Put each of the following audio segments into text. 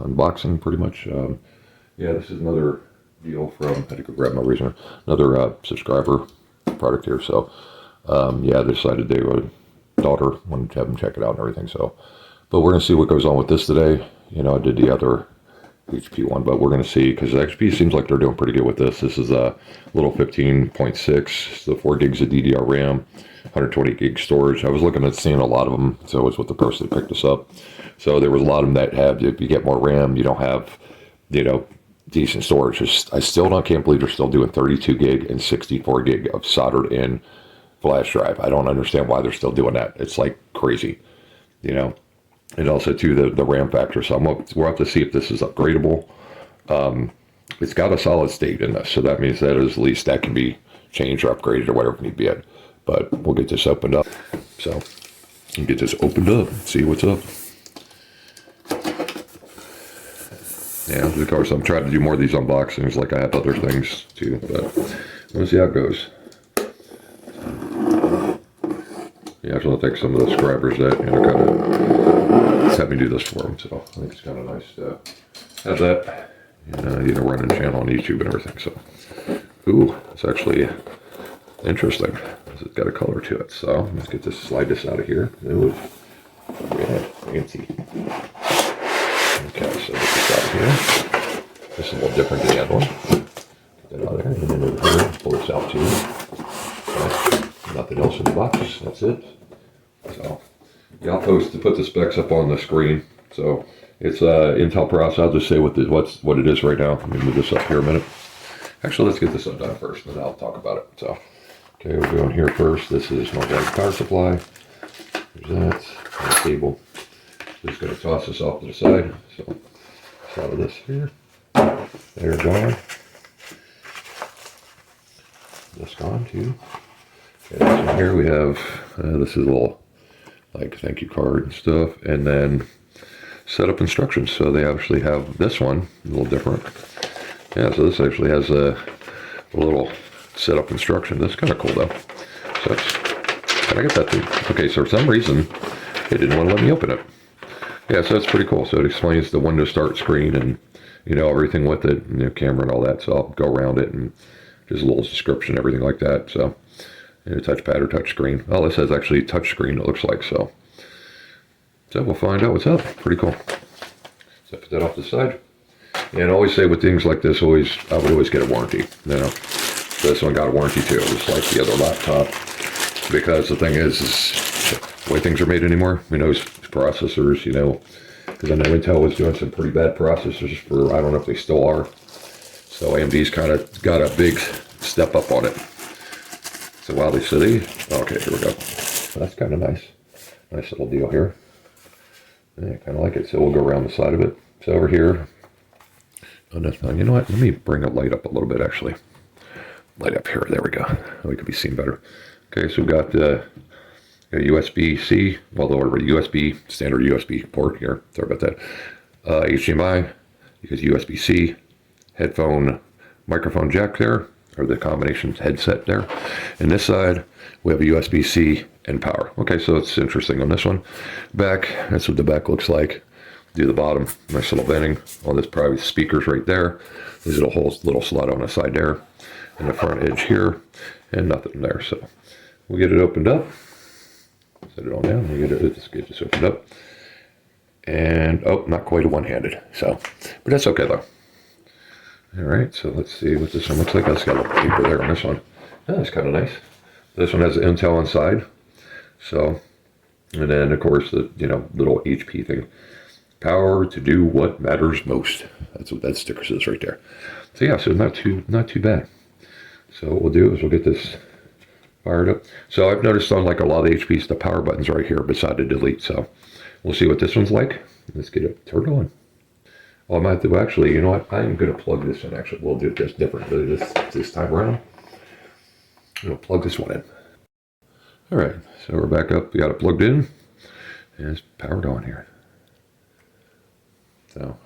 unboxing pretty much. Yeah, this is another deal from, I had to go grab my razor, another subscriber product here. So yeah, they decided they would, daughter wanted to have them check it out and everything. So, but we're gonna see what goes on with this today. You know, I did the other HP one, but we're going to see, because XP seems like they're doing pretty good with this. This is a little 15.6, so 4 gigs of DDR RAM, 120 gig storage. I was looking at seeing a lot of them, so it's with the person that picked this up. So there was a lot of them that have, if you get more RAM, you don't have, you know, decent storage. I still can't believe they're still doing 32 gig and 64 gig of soldered in flash drive. I don't understand why they're still doing that. It's like crazy, you know. And also too the RAM factor. So we'll have to see if this is upgradable. It's got a solid state in this, so that means that at least that can be changed or upgraded or whatever need be it. But we'll get this opened up. So we'll get this opened up and see what's up. Yeah, of course I'm trying to do more of these unboxings like I have other things too, but we'll see how it goes. Yeah, I just want to thank some of the subscribers that, you know, kind of had me do this for them. So I think it's kind of nice to have that, you know, running a channel on YouTube and everything. So, ooh, it's actually interesting. It's got a color to it. So let's get this, slide this out of here. Ooh, yeah, fancy. Okay, so get this out of here. This is a little different than the other one. Get that out of there, and then over here, pull this out too. Okay. Nothing else in the box. That's it. So yeah, I'll put the specs up on the screen. So it's Intel processor. I'll just say what it is right now. Let me move this up here a minute. Actually, let's get this undone first, and then I'll talk about it. So okay, we're going here first. This is my power supply. There's that. And the cable. Just going to toss this off to the side. So out of this here. There, gone. This gone too. Okay, so here we have, this is a little, like, thank you card and stuff, and then setup instructions. So they actually have this one, a little different. Yeah, so this actually has a little setup instruction. That's kind of cool, though. So can I get that thing? Okay, so for some reason, it didn't want to let me open it. Yeah, so that's pretty cool. So it explains the Windows Start screen and, you know, everything with it, you know, camera and all that. So I'll go around it and just a little description, everything like that. So, you know, touchpad or touch screen. Well, this has actually touch screen, it looks like. So we'll find out what's up. Pretty cool. So put that off the side. And I always say with things like this, I would always get a warranty. You know, so this one got a warranty too, just like the other laptop. Because the thing is the way things are made anymore. You know, processors, you know, because I know Intel was doing some pretty bad processors for, I don't know if they still are. So AMD's kind of got a big step up on it. So while they city, okay, here we go. That's kind of nice. Nice little deal here. Yeah, kind of like it. So we'll go around the side of it. So over here, on this thing, you know what? Let me bring a light up a little bit, actually. Light up here. There we go. We can be seen better. Okay, so we've got USB-C, well, the order USB, standard USB port here. Sorry about that. HDMI, because USB-C, headphone, microphone jack there, or the combination headset there. And this side, we have a USB-C and power. Okay, so it's interesting on this one. Back, that's what the back looks like. Do the bottom, nice little venting. All this probably speakers right there. There's a little slot on the side there. And the front edge here, and nothing there. So we'll get it opened up. Set it on down. We'll get this opened up. And, oh, not quite a one-handed. So, but that's okay though. All right, so let's see what this one looks like. That's got a little paper there on this one. Oh, that's kind of nice. This one has an Intel inside. So, and then of course the, you know, little HP thing. Power to do what matters most. That's what that sticker says right there. So yeah, so not too bad. So what we'll do is we'll get this fired up. So I've noticed on like a lot of the HPs, the power button's right here beside the delete. So we'll see what this one's like. Let's get it turned on. Well, I might do, actually, you know what? I'm going to plug this in, actually. We'll do this differently this time around. I'm going to plug this one in. All right, so we're back up. We got it plugged in, and it's powered on here. So,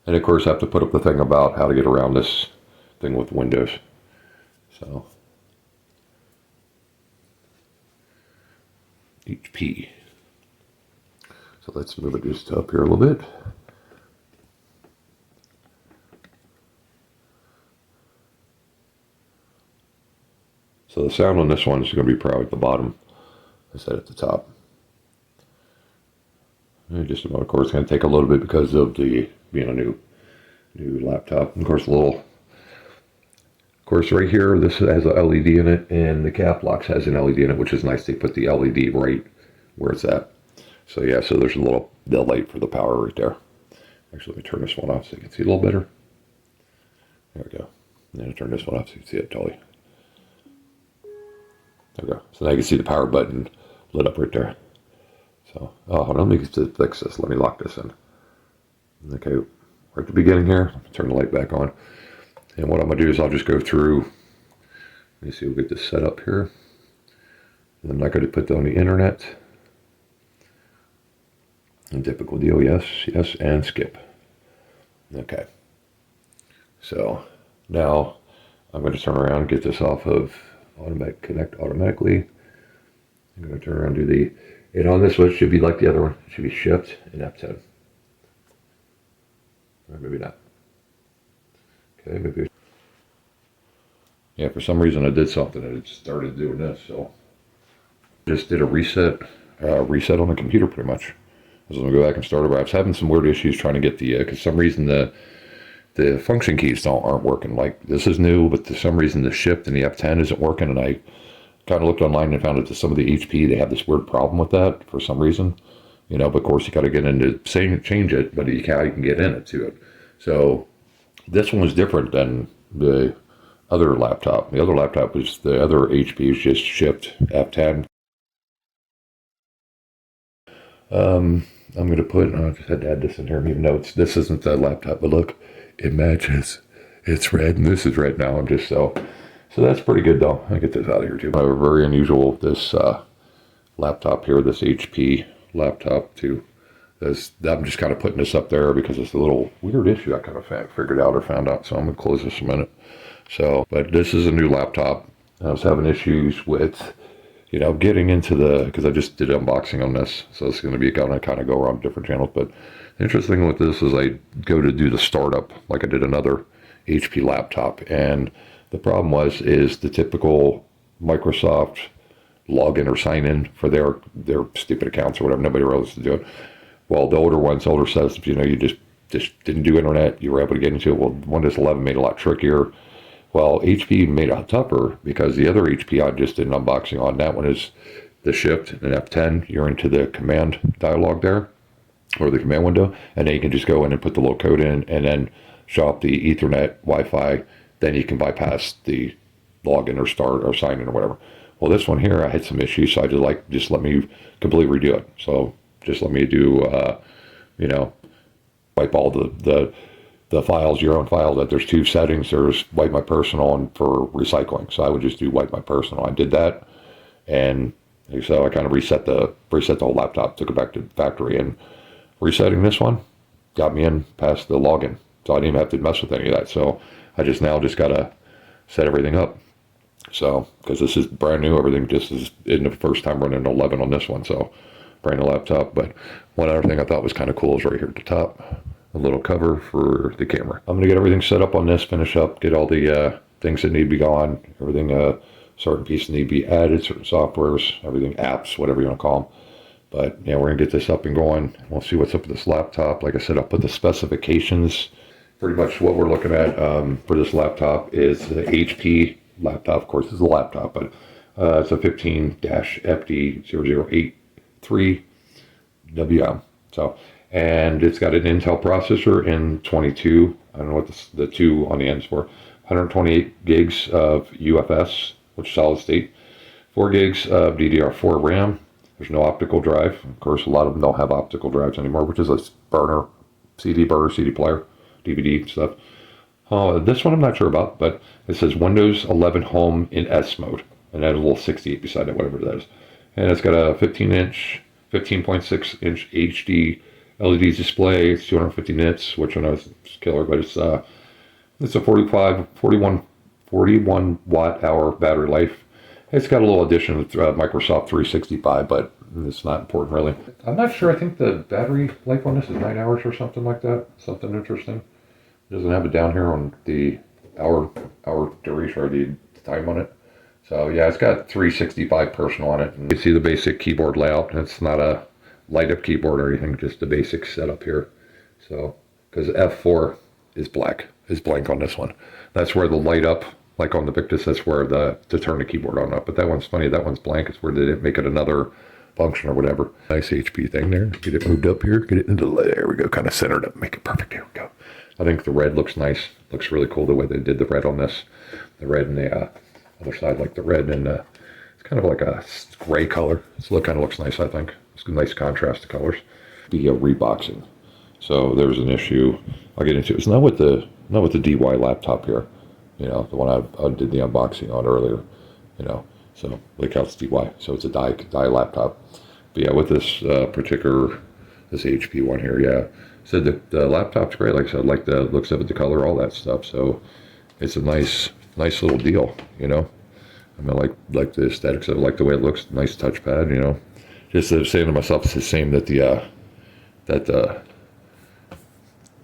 and of course, I have to put up the thing about how to get around this thing with Windows. So, HP. So let's move it just up here a little bit. So the sound on this one is going to be probably at the bottom instead at the top. And just about, of course, it's going to take a little bit because of the being a new laptop. And of course, right here, this has a LED in it, and the cap locks has an LED in it, which is nice. They put the LED right where it's at. So yeah, so there's a little light for the power right there. Actually, let me turn this one off so you can see a little better. There we go. And then I turn this one off so you can see it totally. There we go. So now you can see the power button lit up right there. So, oh, hold on, let me fix this. Let me lock this in. Okay, right at the beginning here, turn the light back on. And what I'm going to do is I'll just go through, let me see, we'll get this set up here. And I'm not going to put that on the internet. And typical deal, yes, and skip. Okay. So now I'm going to turn around and get this off of connect automatically. I'm going to turn around and do and on this one, it should be like the other one. It should be Shift and F10. Or maybe not. Okay, maybe. Yeah, for some reason I did something and it started doing this. So just did a reset on the computer pretty much. I was going to go back and start over. I was having some weird issues trying to get because some reason the function keys aren't working. Like this is new, but for some reason the Shift and the F10 isn't working, and I kind of looked online and found out that some of the HP, they have this weird problem with that for some reason. You know, but of course you got to get into change it, but you can get in it to it. So this one was different than the other laptop. The other laptop was, the other HP is just Shift F10. I'm going to put, I just had to add this in here, even though this isn't the laptop, but look, it matches. It's red, and this is red now. I'm just so that's pretty good though. I'll get this out of here too. Very unusual, this laptop here, this HP laptop too. I'm just kind of putting this up there because it's a little weird issue I kind of figured out or found out. So I'm going to close this a minute. So, but this is a new laptop. I was having issues with, you know, getting into because I just did an unboxing on this. So it's going to be kind of go around different channels. But the interesting thing with this is I go to do the startup like I did another HP laptop. And the problem is the typical Microsoft login or sign in for their stupid accounts or whatever. Nobody else to do it. Well, the older says, you know, you just didn't do internet, you were able to get into it. Well, Windows 11 made it a lot trickier. Well, HP made it tougher because the other HP I just did an unboxing on, that one is the Shift and F10. You're into the command dialog there, or the command window, and then you can just go in and put the little code in and then show up the Ethernet, Wi-Fi. Then you can bypass the login or start or sign in or whatever. Well, this one here, I had some issues, so I just let me completely redo it. So just let me do, you know, wipe all the files, your own file. That there's two settings. There's wipe my personal and for recycling. So I would just do wipe my personal. I did that, and so I kind of reset the whole laptop, took it back to the factory, and resetting this one got me in past the login. So I didn't even have to mess with any of that. So I just gotta set everything up. So because this is brand new, everything just is in the first time running 11 on this one. So brand new laptop. But one other thing I thought was kind of cool is right here at the top, a little cover for the camera. I'm gonna get everything set up on this, finish up, get all the things that need to be gone, everything, certain pieces need to be added, certain softwares, everything, apps, whatever you want to call them. But yeah, we're gonna get this up and going. We'll see what's up with this laptop. Like I said, I'll put the specifications. Pretty much what we're looking at for this laptop is the HP laptop. Of course, it's a laptop, but it's a 15-FD0083WM. So, and it's got an Intel processor in 22. I don't know what the 2 on the end is for. 128 gigs of UFS, which is solid state. 4 gigs of DDR4 RAM. There's no optical drive. Of course, a lot of them don't have optical drives anymore, which is a CD player, DVD stuff. This one I'm not sure about, but it says Windows 11 Home in S mode, and that has a little 68 beside it, whatever that is. And it's got a 15.6 inch HD LED display. It's 250 nits, which I know is killer, but it's a 41 watt hour battery life. It's got a little addition of Microsoft 365, but it's not important really. I'm not sure. I think the battery life on this is 9 hours or something like that. Something interesting. It doesn't have it down here on the hour duration or the time on it. So yeah, it's got 365 personal on it. And you see the basic keyboard layout. It's not a light up keyboard or anything, just the basic setup here. So, because F4 is blank on this one. That's where the light up, like on the Victus, that's where to turn the keyboard on up. But that one's funny, that one's blank. It's where they didn't make it another function or whatever. Nice HP thing there. Get it moved up here, get it into the, there we go, kind of centered up, make it perfect. Here we go. I think the red looks nice. Looks really cool the way they did the red on this. The red and the other side, like the red and it's kind of like a gray color. This look kind of looks nice, I think. It's a nice contrast to colors. The reboxing. So there's an issue I'll get into. It's not with the DY laptop here, you know, the one I did the unboxing on earlier, you know. So like how it's DY. So it's a die laptop. But yeah, with this this HP one here, yeah. So the laptop's great. Like I said, I like the looks of it, the color, all that stuff. So it's a nice little deal, you know. I mean, like the aesthetics of it, like the way it looks, nice touchpad, you know. Just saying to myself, it's the same that the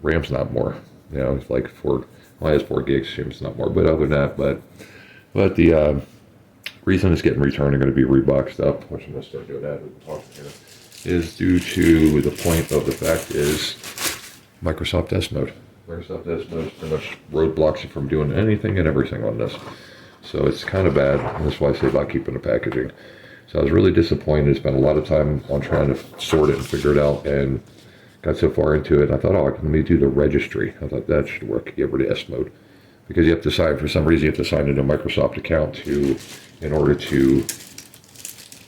RAM's not more, you know. It's like well, it has 4 gigs, it's not more. But other than that, but the reason it's getting returned and going to be reboxed up, which I'm going to start doing that, we've been talking here, is due to the point of the fact is Microsoft S Mode. Microsoft S Mode pretty much roadblocks you from doing anything and everything on this. So it's kind of bad, and that's why I say about keeping the packaging. So I was really disappointed. Spent a lot of time on trying to sort it and figure it out, and got so far into it, and I thought, oh, let me do the registry. I thought that should work, get rid of S Mode. Because you have to sign, for some reason, you have to sign into a Microsoft account in order to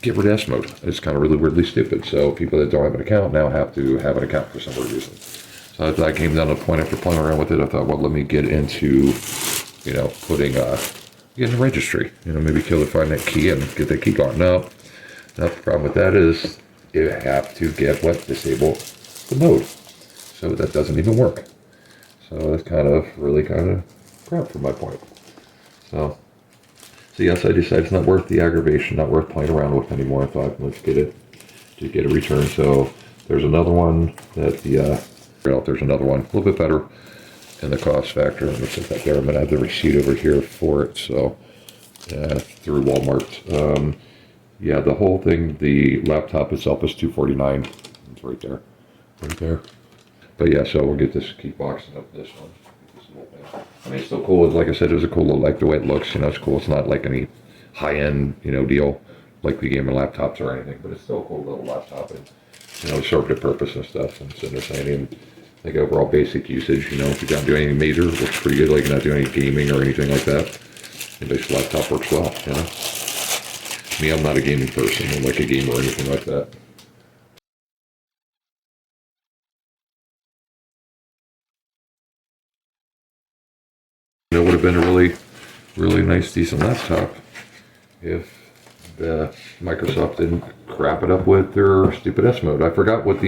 get rid of S Mode. It's kind of really weirdly stupid. So people that don't have an account now have to have an account for some weird reason. So I came down to a point after playing around with it. I thought, well, let me get into, you know, get in the registry. You know, maybe find that key and get that key gone. No, the problem with that is you have to get disable the mode. So that doesn't even work. So that's really kind of crap from my point. So yes, I decided it's not worth the aggravation, not worth playing around with anymore. I thought, let's get it returned. So there's another one that there's another one a little bit better in the cost factor. Let me set that there. I'm gonna have the receipt over here for it. So through Walmart. Yeah, the whole thing, the laptop itself is $249. It's right there. But yeah, so we'll get this, keep boxing up this one. This little thing. I mean, it's still cool. Like I said, it was a cool little, like the way it looks, you know, it's cool. It's not like any high-end, you know, deal like the gaming laptops or anything, but it's still a cool little laptop, and, you know, served a purpose and stuff. And so they're saying, like overall basic usage, you know, if you're not doing anything major, it looks pretty good. Like you're not doing any gaming or anything like that. And this laptop works well, you know. Me, I'm not a gaming person. I'm like a gamer or anything like that. It would have been a really nice, decent laptop if Microsoft didn't crap it up with their stupid S Mode. I forgot about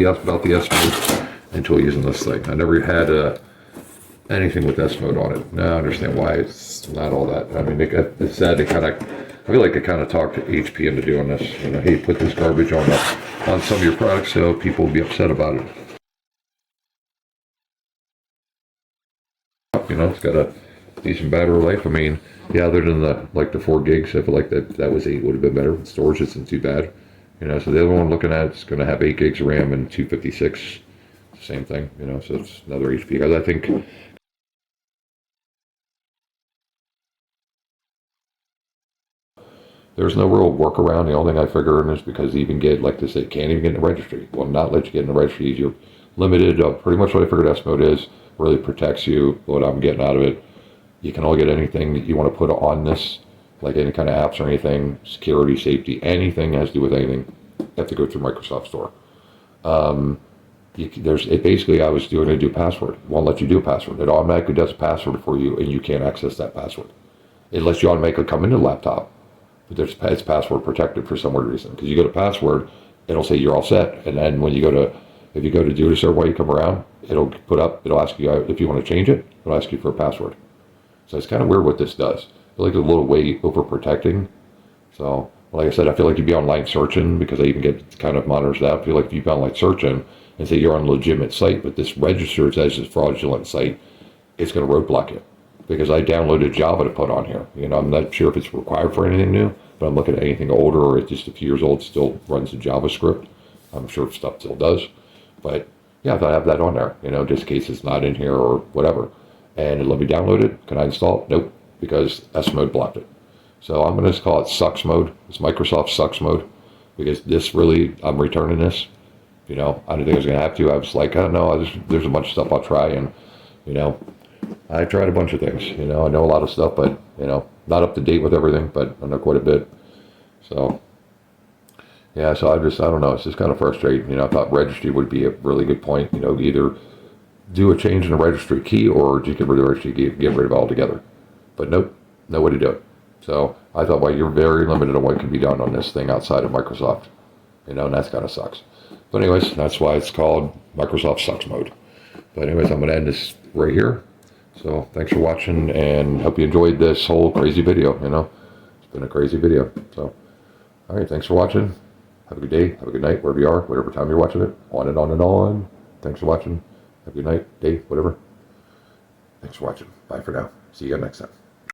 the S Mode until using this thing. I never had anything with S Mode on it. Now I understand why it's not all that. I mean, it's sad. I feel like they kind of talked to HP into doing this. You know, hey, put this garbage on some of your products so people will be upset about it. You know, it's got a decent battery life. I mean, yeah, other than the 4 gigs, I feel like that was 8 would have been better. Storage isn't too bad. You know, so the other one I'm looking at is going to have 8 gigs of RAM and 256. Same thing, you know, so it's another HP. Because I think there's no real workaround. The only thing I figure in is because you even get, like they say, can't even get in the registry. Well, not let you get in the registry. You're limited. Pretty much what I figured S Mode is. Really protects you. What I'm getting out of it. You can only get anything that you want to put on this, like any kind of apps or anything, security, safety, anything that has to do with anything. You have to go through Microsoft Store. Basically, I was doing to do password. It won't let you do a password. It automatically does a password for you, and you can't access that password. It lets you automatically come into the laptop, but it's password protected for some weird reason. Because you go to password, it'll say you're all set, and then when if you go to do it a certain way, you come around, it'll ask you if you want to change it. It'll ask you for a password. So it's kind of weird what this does. I feel like it's a little way overprotecting. So, like I said, I feel like you'd be online searching, because I even get kind of monitors that. I feel like if you'd be online searching and say you're on a legitimate site, but this registers as a fraudulent site, it's going to roadblock it. because I downloaded Java to put on here. You know, I'm not sure if it's required for anything new, but I'm looking at anything older or it's just a few years old, still runs in JavaScript. I'm sure stuff still does. But yeah, I thought I'd have that on there, you know, just in case it's not in here or whatever. And it let me download it. Can I install it? Nope, because S mode blocked it. So I'm going to call it sucks mode. It's Microsoft sucks mode, because this really, I'm returning this. You know, I didn't think I was going to have to. I was like, I don't know, there's a bunch of stuff I'll try. And, you know, I tried a bunch of things. You know, I know a lot of stuff, but, you know, not up to date with everything, but I know quite a bit. So, yeah, so I don't know. It's just kind of frustrating. You know, I thought registry would be a really good point. You know, either do a change in the registry key or just get rid of the registry key, get rid of it altogether. But nope, no way to do it. So I thought, well, you're very limited on what can be done on this thing outside of Microsoft. You know, and that kind of sucks. But anyways, that's why it's called Microsoft Sucks Mode. But anyways, I'm going to end this right here. So thanks for watching, and hope you enjoyed this whole crazy video. You know, it's been a crazy video. So, all right, thanks for watching. Have a good day, have a good night, wherever you are, whatever time you're watching it. On and on and on. Thanks for watching. Have a good night, day, whatever. Thanks for watching. Bye for now. See you next time.